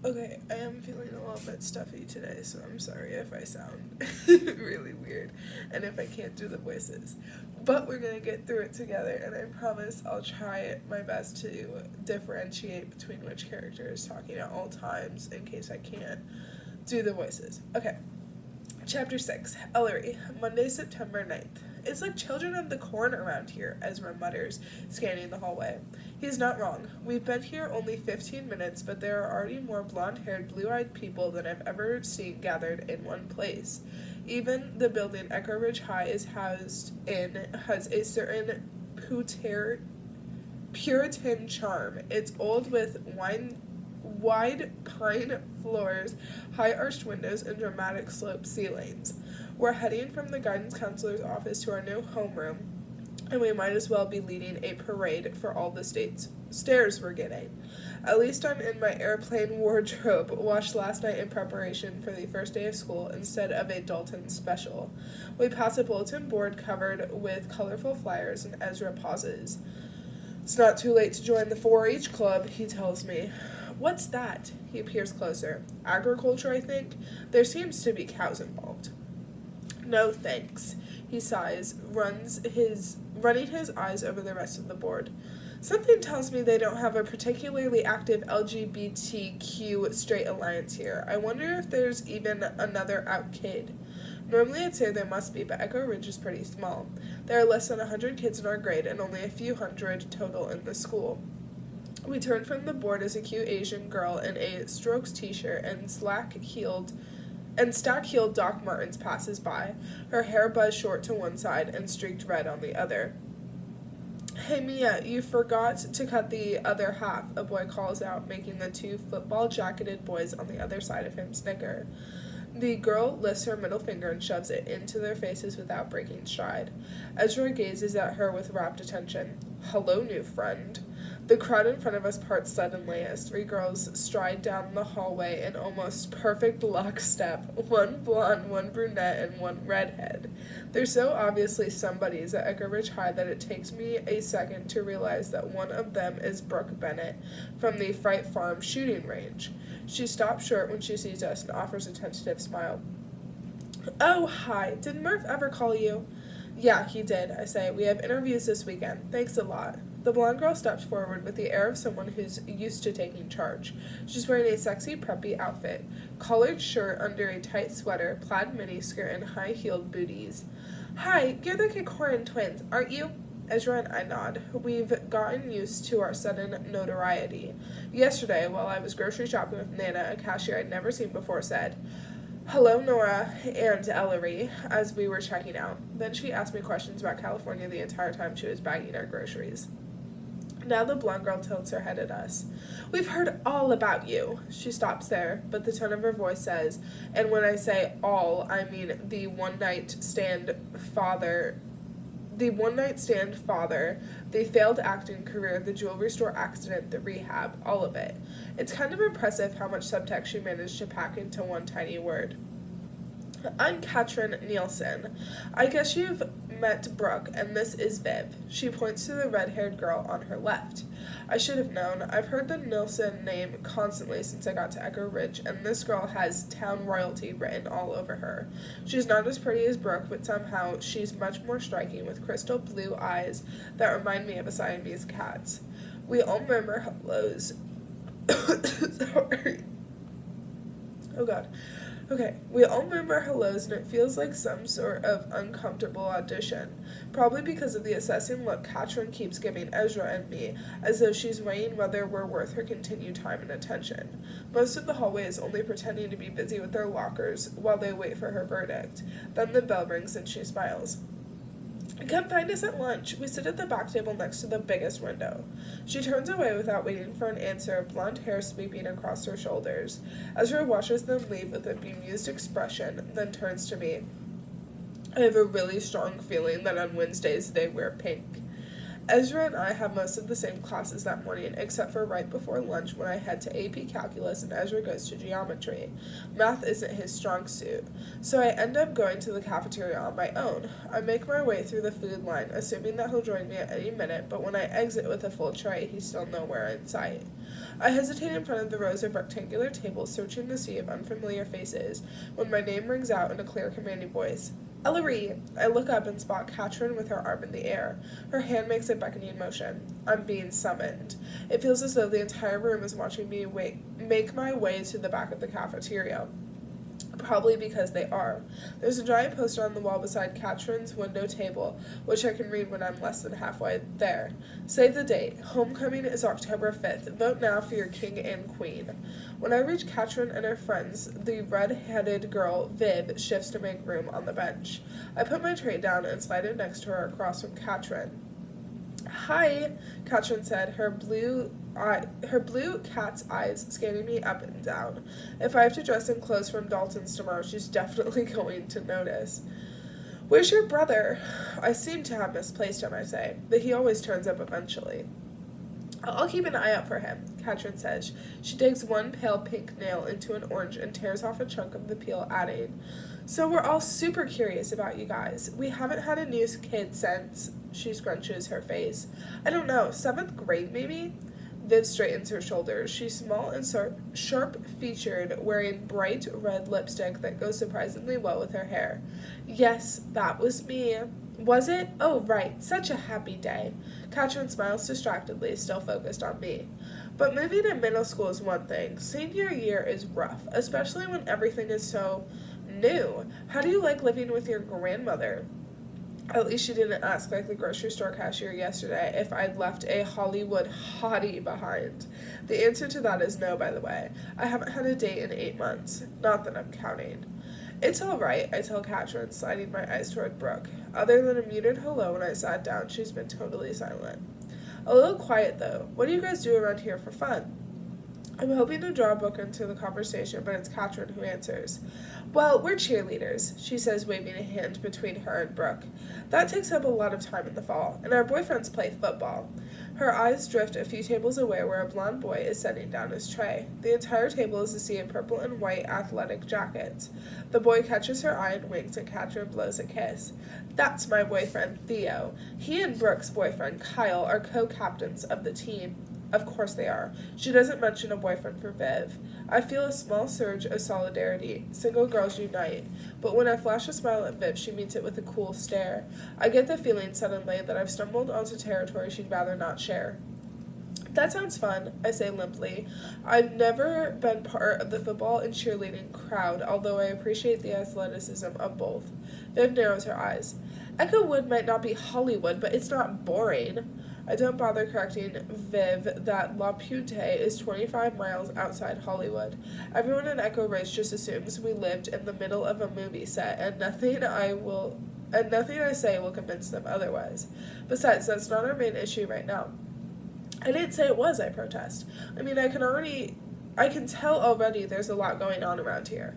Okay, I am feeling a little bit stuffy today, so I'm sorry if I sound really weird and if I can't do the voices. But we're gonna get through it together, and I promise I'll try my best to differentiate between which character is talking at all times in case I can't do the voices. Okay, Chapter 6 Ellery, Monday, September 9th. It's like children of the corn around here, Ezra mutters, scanning the hallway. He's not wrong. We've been here only 15 minutes, but there are already more blonde-haired, blue-eyed people than I've ever seen gathered in one place. Even the building Echo Ridge High is housed in has a certain Puritan charm. It's old with wide pine floors, high arched windows, and dramatic sloped ceilings. We're heading from the guidance counselor's office to our new homeroom, and we might as well be leading a parade for all the stairs we're getting. At least I'm in my airplane wardrobe, washed last night in preparation for the first day of school instead of a Dalton special. We pass a bulletin board covered with colorful flyers, and Ezra pauses. It's not too late to join the 4-H club, he tells me. What's that? He appears closer. Agriculture, I think. There seems to be cows involved. No, thanks. He sighs, running his eyes over the rest of the board. Something tells me they don't have a particularly active LGBTQ straight alliance here. I wonder if there's even another out kid. Normally I'd say there must be, but Echo Ridge is pretty small. There are less than 100 kids in our grade and only a few hundred total in the school. We turn from the board as a cute Asian girl in a Strokes t-shirt and stack-heeled Doc Martens passes by, her hair buzzed short to one side and streaked red on the other. Hey Mia, you forgot to cut the other half, a boy calls out, making the two football-jacketed boys on the other side of him snicker. The girl lifts her middle finger and shoves it into their faces without breaking stride. Ezra gazes at her with rapt attention. Hello, new friend. The crowd in front of us parts suddenly as 3 girls stride down the hallway in almost perfect lockstep, one blonde, one brunette, and one redhead. They're so obviously somebodies at Echo Ridge High that it takes me a second to realize that one of them is Brooke Bennett from the Fright Farm shooting range. She stops short when she sees us and offers a tentative smile. Oh, hi. Did Murph ever call you? Yeah, he did, I say. We have interviews this weekend. Thanks a lot. The blonde girl steps forward with the air of someone who's used to taking charge. She's wearing a sexy, preppy outfit. Collared shirt under a tight sweater, plaid miniskirt, and high-heeled booties. Hi, you're the Kikoran twins, aren't you? Ezra and I nod. We've gotten used to our sudden notoriety. Yesterday, while I was grocery shopping with Nana, a cashier I'd never seen before said, Hello, Nora and Ellery, as we were checking out. Then she asked me questions about California the entire time she was bagging our groceries. Now the blonde girl tilts her head at us. We've heard all about you. She stops there, but the tone of her voice says, and when I say all, I mean the one-night stand father, the failed acting career, the jewelry store accident, the rehab, all of it. It's kind of impressive how much subtext she managed to pack into one tiny word. I'm Katrin Nielsen. I guess you've met Brooke, and this is Viv. She points to the red-haired girl on her left. I should have known. I've heard the Nielsen name constantly since I got to Echo Ridge, and this girl has town royalty written all over her. She's not as pretty as Brooke, but somehow she's much more striking with crystal blue eyes that remind me of a Siamese cat's. We all murmur hellos. Sorry. Oh God. Okay, we all murmur hellos and it feels like some sort of uncomfortable audition. Probably because of the assessing look Katrin keeps giving Ezra and me, as though she's weighing whether we're worth her continued time and attention. Most of the hallway is only pretending to be busy with their lockers while they wait for her verdict. Then the bell rings and she smiles. Come find us at lunch. We sit at the back table next to the biggest window. She turns away without waiting for an answer, blonde hair sweeping across her shoulders. Ezra watches them leave with a bemused expression, then turns to me. I have a really strong feeling that on Wednesdays they wear pink. Ezra and I have most of the same classes that morning, except for right before lunch when I head to AP Calculus and Ezra goes to Geometry. Math isn't his strong suit, so I end up going to the cafeteria on my own. I make my way through the food line, assuming that he'll join me at any minute, but when I exit with a full tray, he's still nowhere in sight. I hesitate in front of the rows of rectangular tables, searching the sea of unfamiliar faces, when my name rings out in a clear, commanding voice. Ellery! I look up and spot Katrin with her arm in the air. Her hand makes a beckoning motion. I'm being summoned. It feels as though the entire room is watching me make my way to the back of the cafeteria. Probably because they are. There's a giant poster on the wall beside Katrin's window table, which I can read when I'm less than halfway there. Save the date. Homecoming is October 5th. Vote now for your king and queen. When I reach Katrin and her friends, the red-headed girl, Viv, shifts to make room on the bench. I put my tray down and slide it next to her across from Katrin. Hi, Katrin said, her blue cat's eyes scanning me up and down. If I have to dress in clothes from Dalton's tomorrow, she's definitely going to notice. Where's your brother? I seem to have misplaced him, I say, but he always turns up eventually. I'll keep an eye out for him, Katrin says. She digs one pale pink nail into an orange and tears off a chunk of the peel, adding, So we're all super curious about you guys. We haven't had a new kid since... She scrunches her face. I don't know, 7th grade maybe? Viv straightens her shoulders. She's small and sharp-featured, wearing bright red lipstick that goes surprisingly well with her hair. Yes, that was me. Was it? Oh, right. Such a happy day. Katrin smiles distractedly, still focused on me. But moving to middle school is one thing. Senior year is rough, especially when everything is so new. How do you like living with your grandmother? At least she didn't ask like the grocery store cashier yesterday if I'd left a Hollywood hottie behind. The answer to that is no, by the way. I haven't had a date in 8 months. Not that I'm counting. It's all right, I tell Katrin, sliding my eyes toward Brooke. Other than a muted hello when I sat down, she's been totally silent. A little quiet, though. What do you guys do around here for fun? I'm hoping to draw Brooke into the conversation, but it's Katrin who answers. Well, we're cheerleaders, she says, waving a hand between her and Brooke. That takes up a lot of time in the fall, and our boyfriends play football. Her eyes drift a few tables away where a blond boy is setting down his tray. The entire table is a sea of purple and white athletic jackets. The boy catches her eye and winks, and Katrin blows a kiss. That's my boyfriend, Theo. He and Brooke's boyfriend, Kyle, are co-captains of the team. Of course they are. She doesn't mention a boyfriend for Viv. I feel a small surge of solidarity. Single girls unite. But when I flash a smile at Viv, she meets it with a cool stare. I get the feeling suddenly that I've stumbled onto territory she'd rather not share. That sounds fun, I say limply. I've never been part of the football and cheerleading crowd, although I appreciate the athleticism of both. Viv narrows her eyes. Echo Wood might not be Hollywood, but it's not boring. I don't bother correcting Viv that La Puente is 25 miles outside Hollywood. Everyone in Echo Ridge just assumes we lived in the middle of a movie set, and nothing I say will convince them otherwise. Besides, that's not our main issue right now. I didn't say it was, I protest. I mean, I can tell already there's a lot going on around here.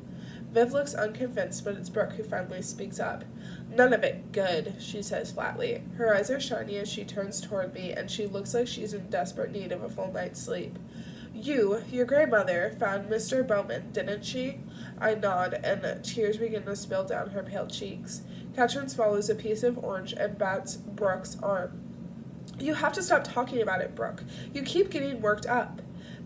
Viv looks unconvinced, but it's Brooke who finally speaks up. None of it good, she says flatly. Her eyes are shiny as she turns toward me, and she looks like she's in desperate need of a full night's sleep. Your grandmother, found Mr. Bowman, didn't she? I nod, and tears begin to spill down her pale cheeks. Katrin swallows a piece of orange and bats Brooke's arm. You have to stop talking about it, Brooke. You keep getting worked up.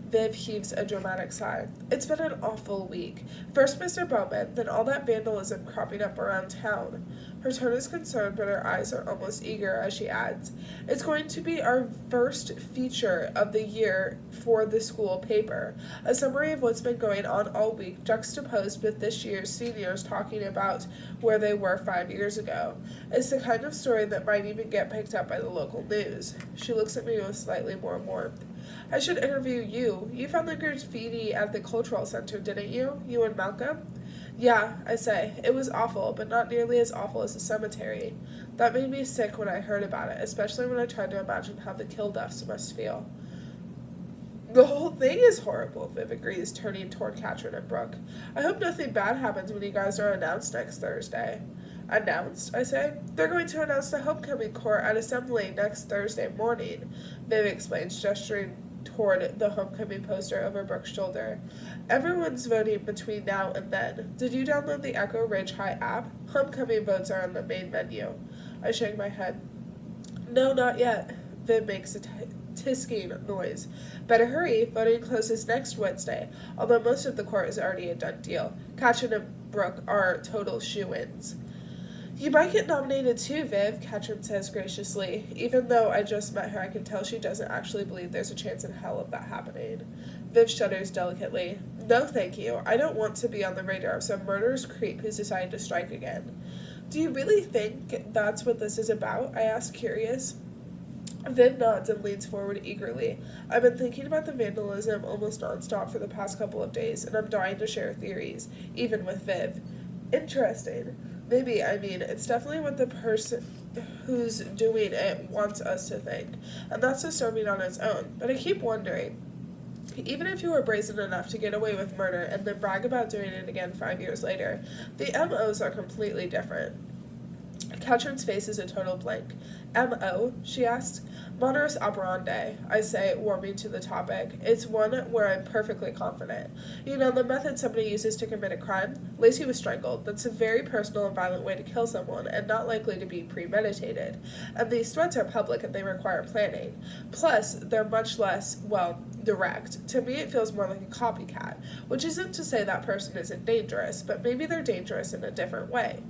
Viv heaves a dramatic sigh. It's been an awful week. First Mr. Bowman, then all that vandalism cropping up around town. Her tone is concerned, but her eyes are almost eager as she adds, It's going to be our first feature of the year for the school paper. A summary of what's been going on all week, juxtaposed with this year's seniors talking about where they were 5 years ago. It's the kind of story that might even get picked up by the local news. She looks at me with slightly more warmth. I should interview you. You found the graffiti at the cultural center, didn't you? You and Malcolm? Yeah, I say. It was awful, but not nearly as awful as the cemetery. That made me sick when I heard about it, especially when I tried to imagine how the kill-deaths must feel. The whole thing is horrible, Viv agrees, turning toward Katrin and Brooke. I hope nothing bad happens when you guys are announced next Thursday. Announced, I say. They're going to announce the homecoming court at assembly next Thursday morning, Viv explains, gesturing toward the homecoming poster over Brooke's shoulder. Everyone's voting between now and then. Did you download the Echo Ridge High app? Homecoming votes are on the main menu. I shake my head. No, not yet. Viv makes tisking noise. Better hurry, voting closes next Wednesday, although most of the court is already a done deal. Katrin and Brooke are total shoo-ins. You might get nominated too, Viv, Katrin says graciously. Even though I just met her, I can tell she doesn't actually believe there's a chance in hell of that happening. Viv shudders delicately. No, thank you. I don't want to be on the radar of some murderous creep who's decided to strike again. Do you really think that's what this is about? I ask, curious. Viv nods and leans forward eagerly. I've been thinking about the vandalism almost nonstop for the past couple of days, and I'm dying to share theories, even with Viv. Interesting. Maybe, it's definitely what the person who's doing it wants us to think, and that's disturbing on its own. But I keep wondering, even if you were brazen enough to get away with murder and then brag about doing it again 5 years later, the MOs are completely different. Katrin's face is a total blank. M.O., she asks. Modus operandi, I say, warming to the topic. It's one where I'm perfectly confident. You know, the method somebody uses to commit a crime? Lacey was strangled. That's a very personal and violent way to kill someone, and not likely to be premeditated. And these threats are public and they require planning. Plus, they're much less, direct. To me, it feels more like a copycat, which isn't to say that person isn't dangerous, but maybe they're dangerous in a different way.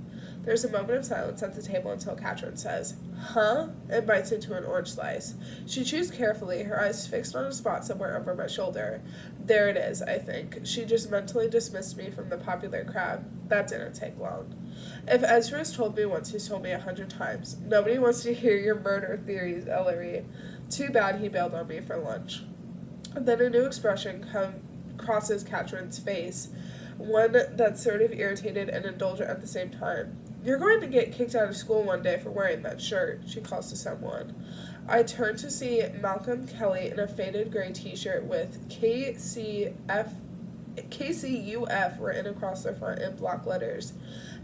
There's a moment of silence at the table until Katrin says, Huh? And bites into an orange slice. She chews carefully, her eyes fixed on a spot somewhere over my shoulder. There it is, I think. She just mentally dismissed me from the popular crowd. That didn't take long. If Ezra has told me once, he's told me 100 times. Nobody wants to hear your murder theories, Ellery. Too bad he bailed on me for lunch. And then a new expression crosses Katrin's face, one that's sort of irritated and indulgent at the same time. You're going to get kicked out of school one day for wearing that shirt, she calls to someone. I turn to see Malcolm Kelly in a faded gray t-shirt with KCUF written across the front in block letters.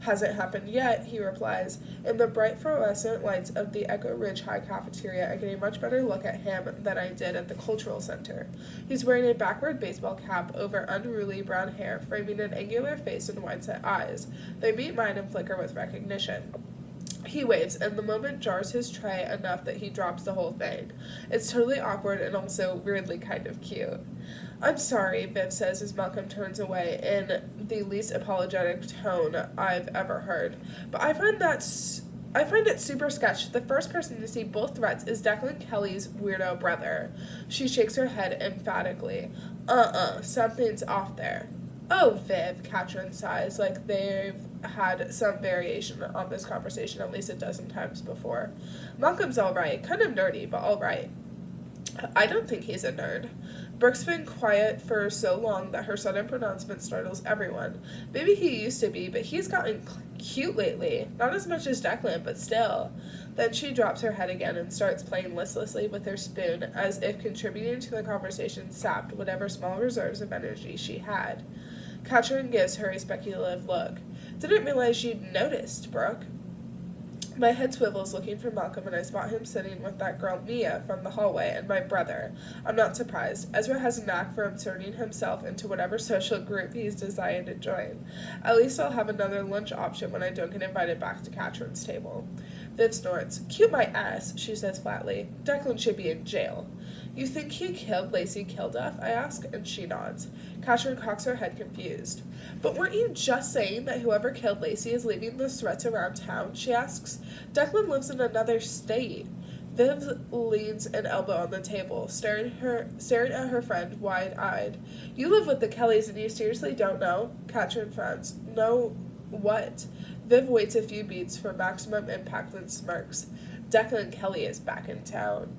Hasn't happened yet, he replies. In the bright fluorescent lights of the Echo Ridge High cafeteria, I get a much better look at him than I did at the Cultural Center. He's wearing a backward baseball cap over unruly brown hair, framing an angular face and wide-set eyes. They meet mine and flicker with recognition. He waves, and the moment jars his tray enough that he drops the whole thing. It's totally awkward and also weirdly kind of cute. I'm sorry, Viv says as Malcolm turns away in the least apologetic tone I've ever heard. But I find it super sketch. The first person to see both threats is Declan Kelly's weirdo brother. She shakes her head emphatically. Something's off there. Oh, Viv, Katrin sighs, like they've had some variation on this conversation at least a dozen times before. Malcolm's alright, kind of nerdy, but alright. I don't think he's a nerd. Brooke's been quiet for so long that her sudden pronouncement startles everyone. Maybe he used to be, but he's gotten cute lately. Not as much as Declan, but still. Then she drops her head again and starts playing listlessly with her spoon, as if contributing to the conversation sapped whatever small reserves of energy she had. Katrin gives her a speculative look. Didn't realize you'd noticed, Brooke. My head swivels looking for Malcolm, and I spot him sitting with that girl Mia from the hallway and my brother. I'm not surprised. Ezra has a knack for inserting himself into whatever social group he's decided to join. At least I'll have another lunch option when I don't get invited back to Katrin's table. Viv snorts. Cute my ass, she says flatly. Declan should be in jail. You think he killed Lacey Kilduff? I ask, and she nods. Katrin cocks her head confused. But weren't you just saying that whoever killed Lacey is leaving the threats around town? She asks. Declan lives in another state. Viv leans an elbow on the table, staring at her friend wide-eyed. You live with the Kellys and you seriously don't know? Katrin frowns. No, what? Viv waits a few beats for maximum impact then smirks. Declan Kelly is back in town.